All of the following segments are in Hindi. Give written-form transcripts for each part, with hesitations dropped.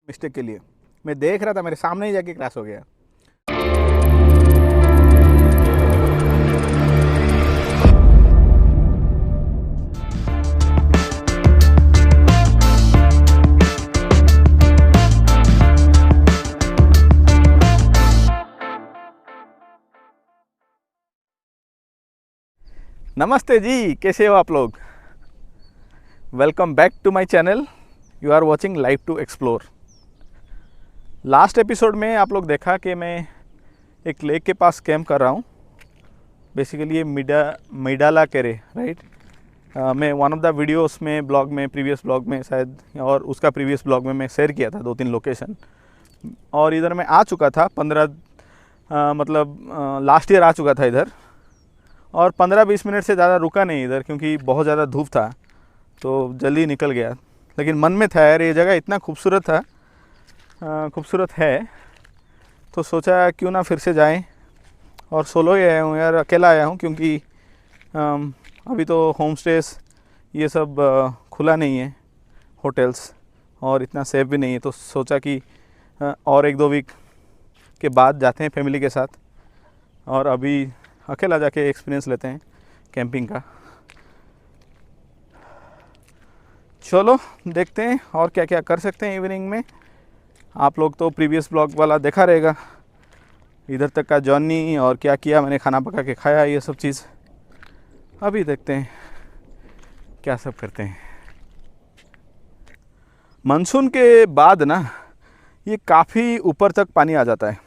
मिस्टेक के लिए। मैं देख रहा था, मेरे सामने ही जाके क्रैश हो गया। नमस्ते जी, कैसे हो आप लोग। Welcome back to my channel. You are watching live to explore. Last episode में आप लोग देखा कि मैं एक लेक के पास कैंप कर रहा हूँ। बेसिकली ये मिडाला केरे, राइट। मैं वन ऑफ द वीडियोस में ब्लॉग में प्रीवियस ब्लॉग में शायद, और उसका प्रीवियस ब्लॉग में मैं शेयर किया था 2-3 लोकेशन। और इधर मैं आ चुका था 15 लास्ट ईयर आ चुका था इधर। और 15-20 मिनट से ज़्यादा रुका नहीं इधर, क्योंकि बहुत ज़्यादा धूप था तो जल्दी निकल गया। लेकिन मन में था यार, ये जगह इतना खूबसूरत था, खूबसूरत है, तो सोचा क्यों ना फिर से जाएं। और सोलो ही आया हूँ यार, अकेला आया हूँ, क्योंकि अभी तो होम स्टेस ये सब खुला नहीं है, होटल्स, और इतना सेफ भी नहीं है। तो सोचा कि और 1-2 वीक के बाद जाते हैं फैमिली के साथ, और अभी अकेला जाके एक्सपीरियंस लेते हैं कैंपिंग का। चलो देखते हैं और क्या क्या कर सकते हैं इवनिंग में। आप लोग तो प्रीवियस ब्लॉग वाला देखा रहेगा, इधर तक का जर्नी और क्या किया मैंने, खाना पका के खाया, ये सब चीज़। अभी देखते हैं क्या सब करते हैं। मानसून के बाद ना ये काफ़ी ऊपर तक पानी आ जाता है।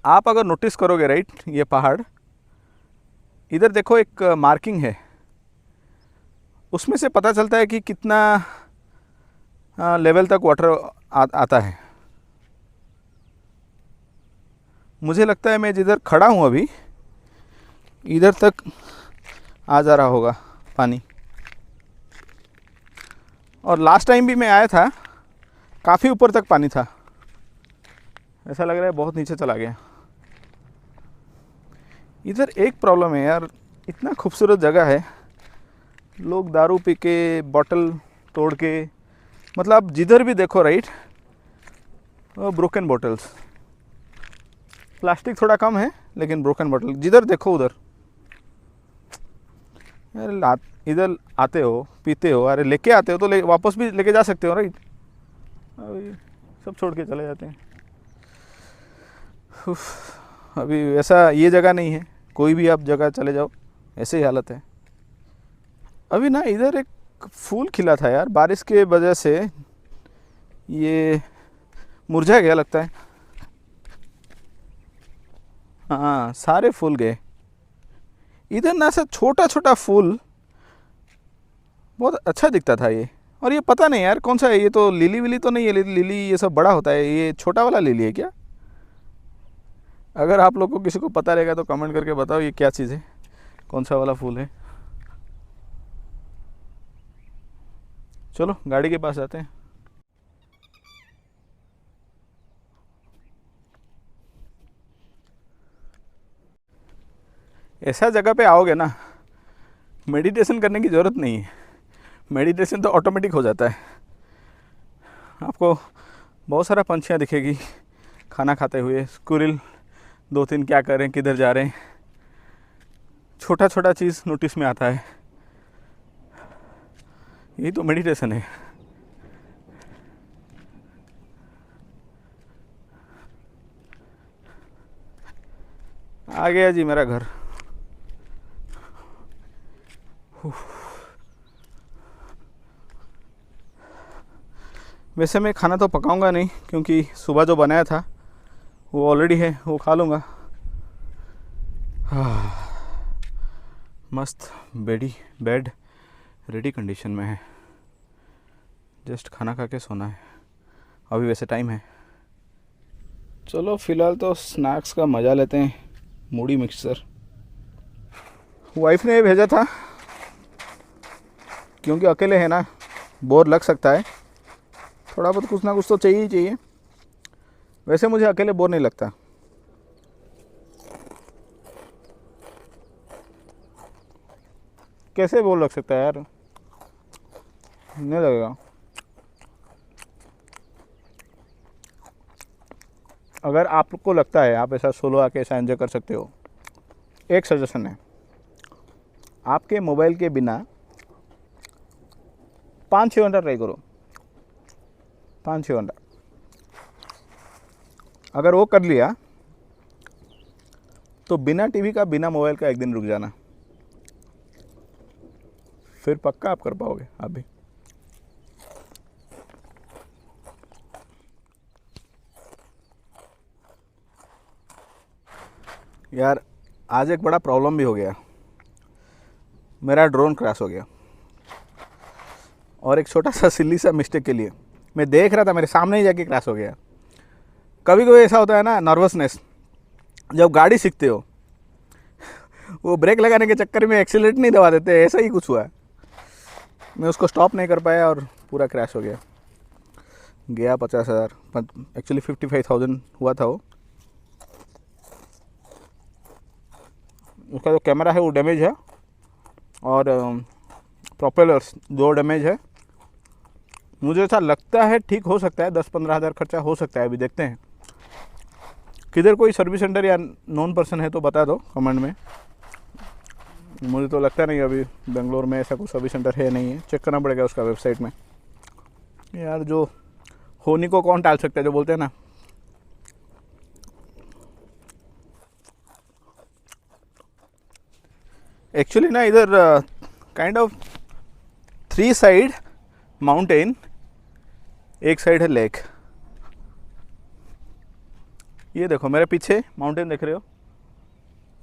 आप अगर नोटिस करोगे, राइट, ये पहाड़ इधर देखो, एक मार्किंग है, उसमें से पता चलता है कि कितना लेवल तक वाटर आता है। मुझे लगता है मैं जिधर खड़ा हूँ अभी, इधर तक आ जा रहा होगा पानी। और लास्ट टाइम भी मैं आया था, काफ़ी ऊपर तक पानी था। ऐसा लग रहा है बहुत नीचे चला गया। इधर एक प्रॉब्लम है यार, इतना खूबसूरत जगह है, लोग दारू पी के, बॉटल तोड़ के, मतलब जिधर भी देखो, राइट, ब्रोकन बॉटल्स। प्लास्टिक थोड़ा कम है, लेकिन ब्रोकन बॉटल जिधर देखो उधर। यार इधर आते हो, पीते हो, अरे लेके आते हो तो वापस भी लेके जा सकते हो, राइट। अभी सब छोड़ के चले जाते हैं। अभी वैसा ये जगह नहीं है, कोई भी आप जगह चले जाओ ऐसे ही हालत है। अभी ना इधर एक फूल खिला था यार, बारिश के वजह से ये मुरझा गया लगता है। हाँ, सारे फूल गए। इधर ना ऐसा छोटा छोटा फूल बहुत अच्छा दिखता था ये। और ये पता नहीं यार कौन सा है, ये तो लिली विली तो नहीं है, लिली ये सब बड़ा होता है, ये छोटा वाला लिली है क्या? अगर आप लोग को किसी को पता रहेगा तो कमेंट करके बताओ ये क्या चीज़ है, कौन सा वाला फूल है। चलो गाड़ी के पास जाते हैं। ऐसा जगह पे आओगे ना, मेडिटेशन करने की ज़रूरत नहीं है, मेडिटेशन तो ऑटोमेटिक हो जाता है। आपको बहुत सारा पंछियाँ दिखेगी खाना खाते हुए, स्क्विरल 2-3 क्या कर रहे हैं, किधर जा रहे हैं, छोटा छोटा चीज़ नोटिस में आता है। यही तो मेडिटेशन है। आ गया जी मेरा घर। वैसे मैं खाना तो पकाऊंगा नहीं, क्योंकि सुबह जो बनाया था वो ऑलरेडी है, वो खा लूँगा। मस्त बेड रेडी कंडीशन में है, जस्ट खाना खा के सोना है। अभी वैसे टाइम है। चलो फ़िलहाल तो स्नैक्स का मज़ा लेते हैं। मूढ़ी मिक्सचर वाइफ ने भेजा था, क्योंकि अकेले है ना, बोर लग सकता है, थोड़ा बहुत कुछ ना कुछ तो चाहिए ही चाहिए। वैसे मुझे अकेले बोर नहीं लगता। कैसे बोर लग सकता है यार, नहीं लगेगा। अगर आपको लगता है आप ऐसा सोलो आके ऐसा एंजॉय कर सकते हो, एक सजेशन है, आपके मोबाइल के बिना 5-6 घंटा ट्राई करो, 5-6 घंटा। अगर वो कर लिया तो बिना टीवी का बिना मोबाइल का एक दिन रुक जाना, फिर पक्का आप कर पाओगे आप भी। यार आज एक बड़ा प्रॉब्लम भी हो गया, मेरा ड्रोन क्रैश हो गया, और एक छोटा सा सिल्ली सा मिस्टेक के लिए मैं देख रहा था मेरे सामने ही जाके क्रैश हो गया। कभी कभी ऐसा होता है ना, नर्वसनेस, जब गाड़ी सीखते हो वो ब्रेक लगाने के चक्कर में एक्सीलरेट नहीं दबा देते, ऐसा ही कुछ हुआ। मैं उसको स्टॉप नहीं कर पाया और पूरा क्रैश हो गया। 50,000, एक्चुअली 55,000 हुआ था वो। उसका जो कैमरा है वो डैमेज है, और प्रोपेलर्स 2 डैमेज है। मुझे ऐसा लगता है ठीक हो सकता है, 10-15 हज़ार खर्चा हो सकता है, अभी देखते हैं। किधर कोई सर्विस सेंटर या नॉन पर्सन है तो बता दो कमेंट में। मुझे तो लगता नहीं अभी बेंगलोर में ऐसा कुछ सर्विस सेंटर है नहीं है, चेक करना पड़ेगा उसका वेबसाइट में। यार जो होनी को कौन टाल सकता है, जो बोलते हैं ना। एक्चुअली ना इधर काइंड ऑफ 3 साइड माउंटेन, एक साइड है लेक। ये देखो मेरे पीछे माउंटेन देख रहे हो,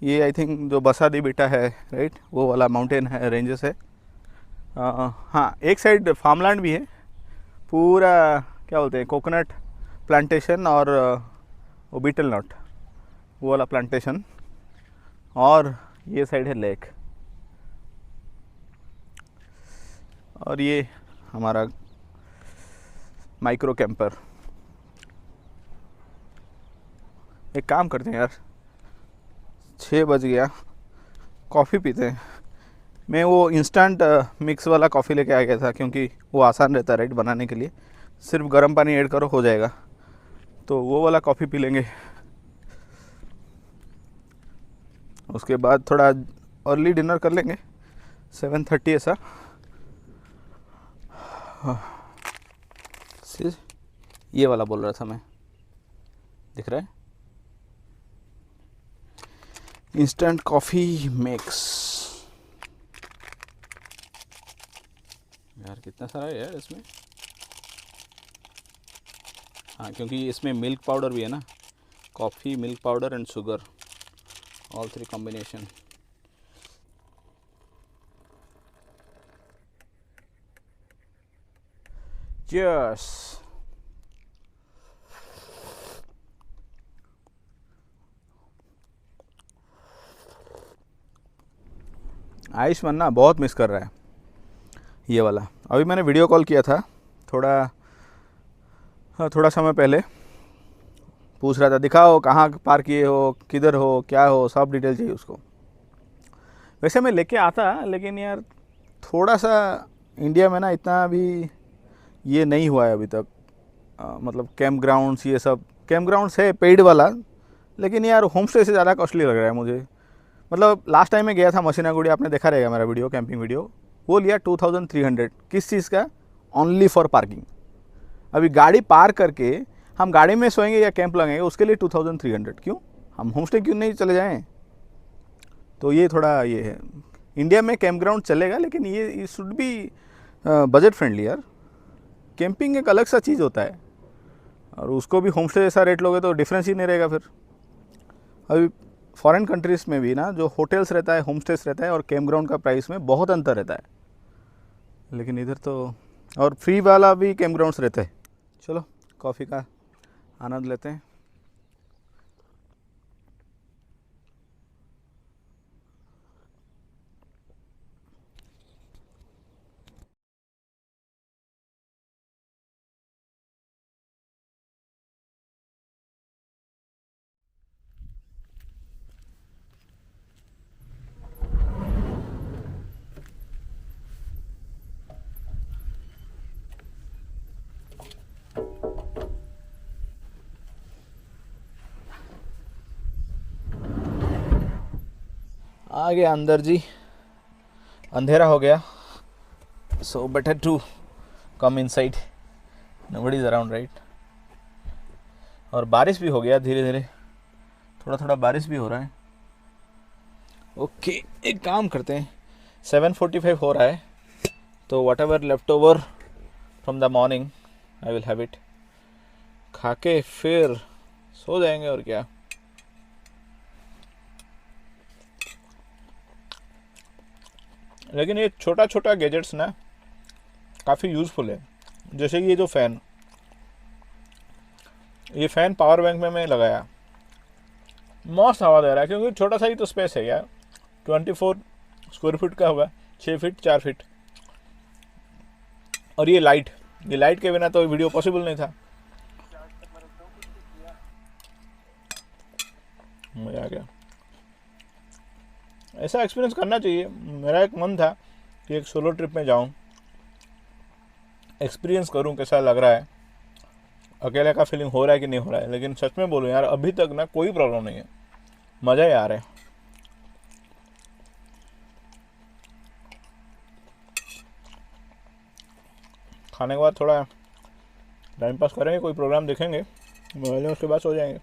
ये आई थिंक जो बसादी बेटा है, राइट, वो वाला माउंटेन है, रेंजेस है। हाँ, एक साइड फार्मलैंड भी है, पूरा क्या बोलते हैं, कोकोनट प्लांटेशन और वो बीटल नट, वो वाला प्लांटेशन, और ये साइड है लेक, और ये हमारा माइक्रो कैंपर। एक काम करते हैं यार, 6 बज गया, कॉफ़ी पीते हैं। मैं वो इंस्टेंट मिक्स वाला कॉफ़ी लेके आ गया था, क्योंकि वो आसान रहता है राइट बनाने के लिए, सिर्फ गर्म पानी ऐड करो हो जाएगा। तो वो वाला कॉफ़ी पी लेंगे, उसके बाद थोड़ा अर्ली डिनर कर लेंगे, 7:30 ऐसा। ये वाला बोल रहा था मैं, दिख रहा है, इंस्टेंट कॉफ़ी मिक्स। यार कितना सारा है यार इसमें। हाँ, क्योंकि इसमें मिल्क पाउडर भी है ना, coffee, milk powder and sugar, all 3 combination. Cheers। Ayushman ना बहुत मिस कर रहा है ये वाला। अभी मैंने वीडियो कॉल किया था थोड़ा समय पहले, पूछ रहा था दिखाओ कहाँ पार्क किए हो, किधर हो, क्या हो, सब डिटेल चाहिए उसको। वैसे मैं लेके आता, लेकिन यार थोड़ा सा इंडिया में ना इतना अभी ये नहीं हुआ है अभी तक। मतलब कैंप ग्राउंड्स, ये सब कैंप ग्राउंड्स है पेड वाला, लेकिन यार होम स्टे से ज़्यादा कॉस्टली लग रहा है मुझे। मतलब लास्ट टाइम मैं गया था मशीनागुड़ी, आपने देखा रहेगा मेरा वीडियो, कैंपिंग वीडियो, वो लिया 2300। किस चीज़ का? Only for parking. अभी गाड़ी पार्क करके हम गाड़ी में सोएंगे या कैंप लगाएंगे, उसके लिए 2300। क्यों हम होम स्टे क्यों नहीं चले जाएं? तो ये थोड़ा ये है, इंडिया में कैंप ग्राउंड चलेगा, लेकिन ये शुड बी बजट फ्रेंडली यार। कैंपिंग एक अलग सा चीज़ होता है, और उसको भी होम स्टे जैसा रेट लोगे तो डिफरेंस ही नहीं रहेगा फिर। अभी फॉरेन कंट्रीज़ में भी ना जो होटल्स रहता है, होम स्टेस रहता है, और कैंप ग्राउंड का प्राइस में बहुत अंतर रहता है। लेकिन इधर तो, और फ्री वाला भी कैंप ग्राउंड्स रहते हैं। चलो कॉफ़ी का आनंद लेते हैं। आ गया अंदर जी, अंधेरा हो गया, so better to come inside, nobody is around right. और बारिश भी हो गया धीरे धीरे, थोड़ा थोड़ा बारिश भी हो रहा है। ओके, एक काम करते हैं, 7:45 हो रहा है, तो what ever left over from the morning I will have it, खा के फिर सो जाएंगे और क्या। लेकिन ये छोटा छोटा गैजेट्स ना काफ़ी यूज़फुल है। जैसे ये जो फ़ैन, ये फ़ैन पावर बैंक में मैं लगाया, मस्त हवा दे रहा है, क्योंकि छोटा सा ही तो स्पेस है यार, 24 स्क्वायर फीट का होगा, 6 फीट 4 फीट। और ये लाइट के बिना तो वीडियो पॉसिबल नहीं था। मज़ा आ गया, ऐसा एक्सपीरियंस करना चाहिए। मेरा एक मन था कि एक सोलो ट्रिप में जाऊं, एक्सपीरियंस करूं कैसा लग रहा है, अकेले का फीलिंग हो रहा है कि नहीं हो रहा है। लेकिन सच में बोलूं यार, अभी तक ना कोई प्रॉब्लम नहीं है, मज़ा ही आ रहा है। खाने के बाद थोड़ा टाइम पास करेंगे, कोई प्रोग्राम देखेंगे, उसके बाद सो जाएंगे।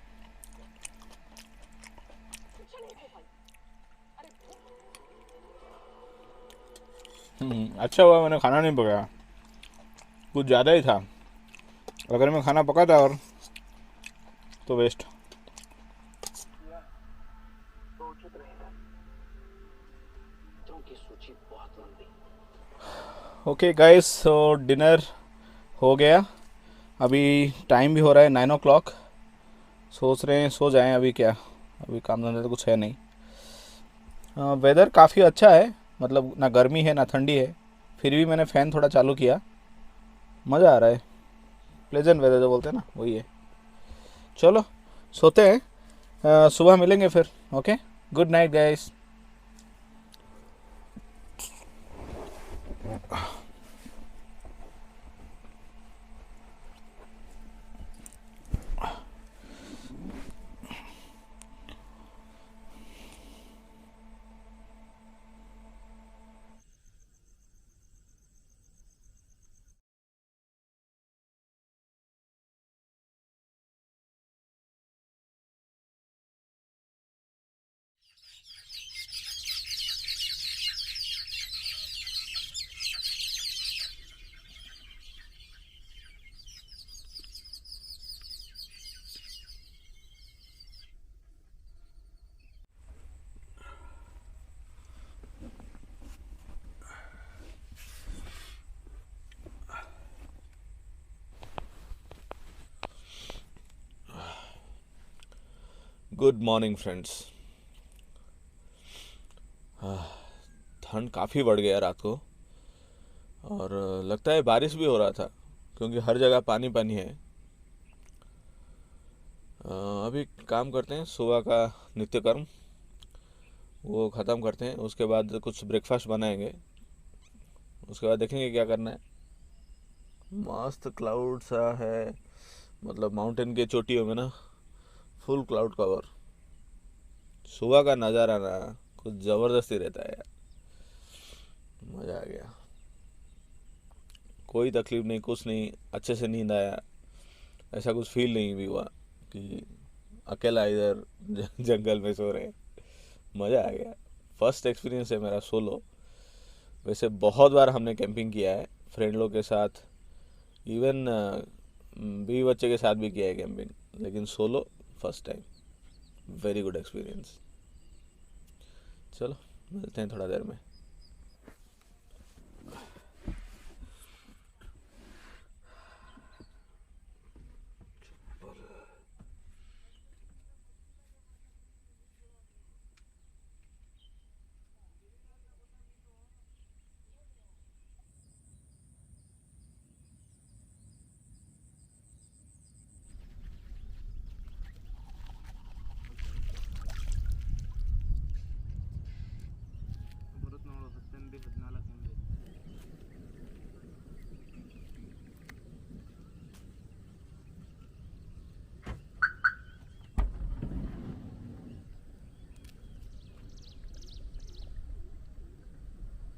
अच्छा हुआ मैंने खाना नहीं पकाया, कुछ ज़्यादा ही था। अगर मैं खाना पकाता और तो waste. Okay guys, so dinner हो गया, अभी टाइम भी हो रहा है 9 o'clock। सोच रहे हैं सो जाएं अभी, क्या अभी काम धंधा तो कुछ है नहीं। वेदर काफ़ी अच्छा है, मतलब ना गर्मी है ना ठंडी है, फिर भी मैंने फ़ैन थोड़ा चालू किया, मज़ा आ रहा है। प्लेजेंट वेदर जो बोलते हैं ना, वही है। चलो सोते हैं, सुबह मिलेंगे फिर। Okay, good night guys. Good morning friends. ठंड काफ़ी बढ़ गया रात को, और लगता है बारिश भी हो रहा था, क्योंकि हर जगह पानी पानी है। अभी काम करते हैं, सुबह का नित्य कर्म वो ख़त्म करते हैं, उसके बाद कुछ ब्रेकफास्ट बनाएंगे, उसके बाद देखेंगे क्या करना है। मस्त क्लाउड सा है, मतलब माउंटेन के चोटियों में ना फुल क्लाउड कवर। सुबह का नज़ारा ना कुछ ज़बरदस्ती रहता है यार, मज़ा आ गया। कोई तकलीफ नहीं, कुछ नहीं, अच्छे से नींद आया, ऐसा कुछ फील नहीं भी हुआ कि अकेला इधर जंगल में सो रहे। मज़ा आ गया, फर्स्ट एक्सपीरियंस है मेरा सोलो। वैसे बहुत बार हमने कैंपिंग किया है फ्रेंड लोग के साथ, इवन बीवी बच्चे के साथ भी किया है कैंपिंग, लेकिन solo first time, very good experience. चलो मिलते हैं थोड़ा देर में।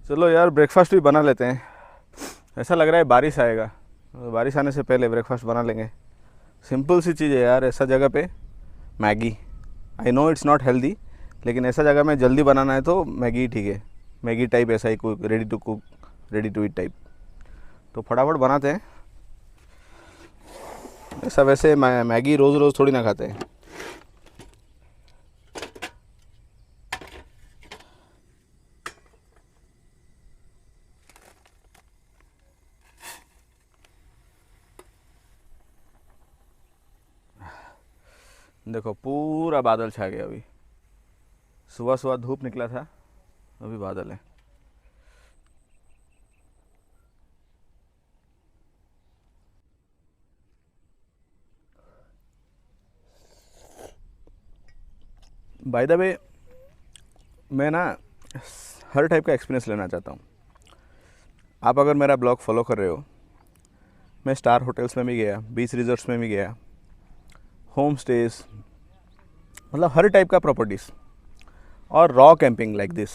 चलो यार ब्रेकफास्ट भी बना लेते हैं। ऐसा लग रहा है बारिश आएगा, तो बारिश आने से पहले ब्रेकफास्ट बना लेंगे। सिंपल सी चीज़ है यार, ऐसा जगह पे Maggi. I know it's not healthy, लेकिन ऐसा जगह में जल्दी बनाना है तो मैगी ठीक है। मैगी टाइप ऐसा ही cook, ready to cook, ready to eat type. तो फटाफट बनाते हैं। ऐसा वैसे मैगी रोज़ रोज़ थोड़ी ना खाते हैं। देखो पूरा बादल छा गया। अभी सुबह सुबह धूप निकला था, अभी बादल है। बाय द वे, मैं ना हर टाइप का एक्सपीरियंस लेना चाहता हूँ। आप अगर मेरा ब्लॉग फॉलो कर रहे हो, मैं स्टार होटल्स में भी गया, बीच रिजॉर्ट्स में भी गया, होम स्टेज, मतलब हर टाइप का प्रॉपर्टीज़, और रॉ कैंपिंग लाइक दिस,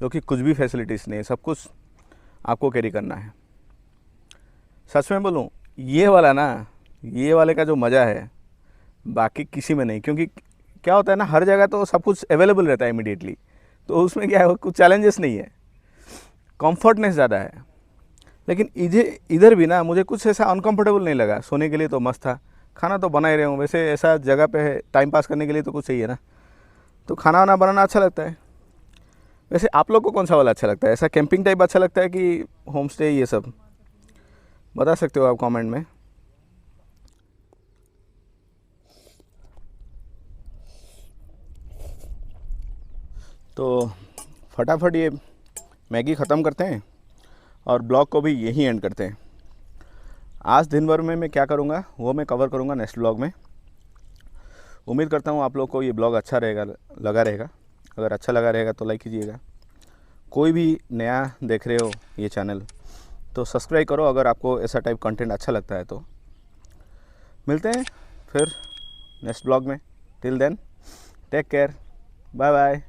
जो कि कुछ भी फैसिलिटीज़ नहीं, सब कुछ आपको कैरी करना है। सच में बोलूँ, ये वाला ना, ये वाले का जो मज़ा है बाकी किसी में नहीं। क्योंकि क्या होता है ना, हर जगह तो सब कुछ अवेलेबल रहता है इमीडिएटली, तो उसमें क्या है, कुछ चैलेंजेस नहीं है, कॉम्फर्टनेस ज़्यादा है। लेकिन इधर भी ना मुझे कुछ ऐसा अनकंफर्टेबल नहीं लगा। सोने के लिए तो मस्त था, खाना तो बना ही रहे हूँ। वैसे ऐसा जगह पे है, टाइम पास करने के लिए तो कुछ चाहिए ना, तो खाना वाना बनाना अच्छा लगता है। वैसे आप लोग को कौन सा वाला अच्छा लगता है? ऐसा कैंपिंग टाइप अच्छा लगता है कि होम स्टे, ये सब बता सकते हो आप कमेंट में। तो फटाफट ये मैगी ख़त्म करते हैं और ब्लॉग को भी यहीं एंड करते हैं। आज दिन भर में मैं क्या करूँगा वो मैं कवर करूँगा नेक्स्ट ब्लॉग में। उम्मीद करता हूँ आप लोग को ये ब्लॉग अच्छा लगा रहेगा। अगर अच्छा लगा रहेगा तो लाइक कीजिएगा। कोई भी नया देख रहे हो ये चैनल तो सब्सक्राइब करो, अगर आपको ऐसा टाइप कंटेंट अच्छा लगता है तो। मिलते हैं फिर नेक्स्ट ब्लॉग में। Till then take care, bye bye.